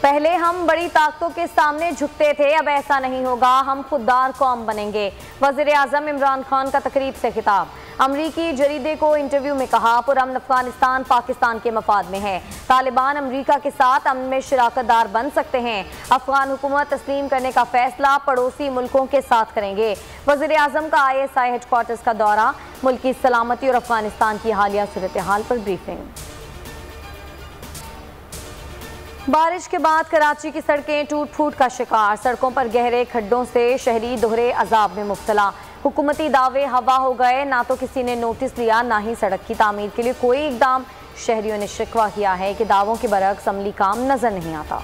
पहले हम बड़ी ताकतों के सामने झुकते थे, अब ऐसा नहीं होगा, हम खुददार कौम बनेंगे। वज़ीर-ए-आज़म इमरान खान का तकरीब से खिताब। अमरीकी जरीदे को इंटरव्यू में कहा, पुरअमन अफगानिस्तान पाकिस्तान के मफाद में है। तालिबान अमरीका के साथ अमन में शराकतदार बन सकते हैं। अफगान हुकूमत तस्लीम करने का फैसला पड़ोसी मुल्कों के साथ करेंगे। वज़ीर-ए-आज़म का ISI हेडक्वार्टर्स का दौरा, मुल्क की सलामती और अफगानिस्तान की हालिया सूरत हाल पर ब्रीफिंग। बारिश के बाद कराची की सड़कें टूट फूट का शिकार। सड़कों पर गहरे खड्डों से शहरी दोहरे अजाब में मुब्तला। हुकूमती दावे हवा हो गए, ना तो किसी ने नोटिस लिया, ना ही सड़क की तामीर के लिए कोई इकदाम। शहरियों ने शिकवा किया है कि दावों के बरक्स अमली काम नजर नहीं आता।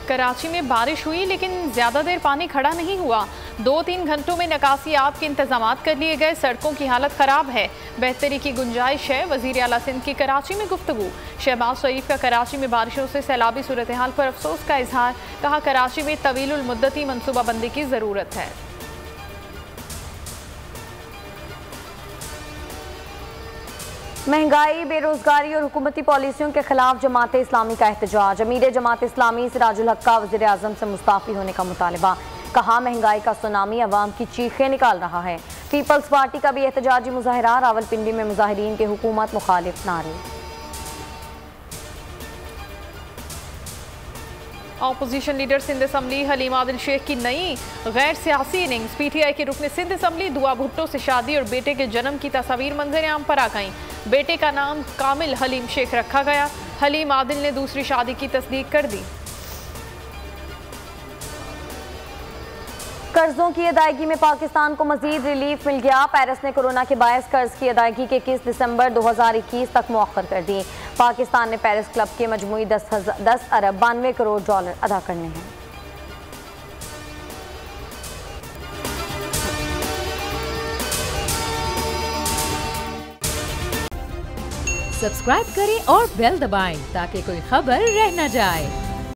कराची में बारिश हुई लेकिन ज्यादा देर पानी खड़ा नहीं हुआ। 2-3 घंटों में निकासियात के इंतजाम कर लिए गए। सड़कों की हालत खराब है, बेहतरी की गुंजाइश है। वजीर आला सिंध की कराची में गुफ्तगू। शहबाज शरीफ का कराची में बारिशों से सैलाबी सूरत हाल पर अफसोस का इजहार। कहा, कराची में तवीलुल मुद्दती मनसूबाबंदी की जरूरत है। महंगाई, बेरोजगारी और हुकूमती पॉलिसियों के खिलाफ जमात इस्लामी का एहतजाज। अमीर जमात इस्लामी सिराजुल हक का वज़ीर आज़म से मुस्ताफ़ी होने का मुतालबा। कहा, महंगाई का सुनामी अवाम की चीखें निकाल रहा है। पीपल्स पार्टी का भी एहतजाजी मुजाहिरा। रावलपिंडी में मुजाहिरीन के हुकूमत मुखालिफ नारे। Opposition leader Sindh assembly Haleem Adil Sheikh की नई गैर सियासी इनिंग्स। PTI के रुकने सिंध असम्बली दुआ भुट्टो से शादी और बेटे के जन्म की तस्वीर मंजर आम पर आ गईं। बेटे का नाम कामिल हलीम शेख रखा गया। हलीम आदिल ने दूसरी शादी की तस्दीक कर दी। कर्जों की अदायगी में पाकिस्तान को मजीद रिलीफ मिल गया। पेरिस ने कोरोना के बायस कर्ज की अदायगी के किस्त दिसंबर 2021 तक मुअख्खर कर दी। पाकिस्तान ने पेरिस क्लब के मजमूई 10 अरब 92 करोड़ डॉलर अदा करने हैं। सब्सक्राइब करें और बेल दबाएं ताकि कोई खबर रह न जाए।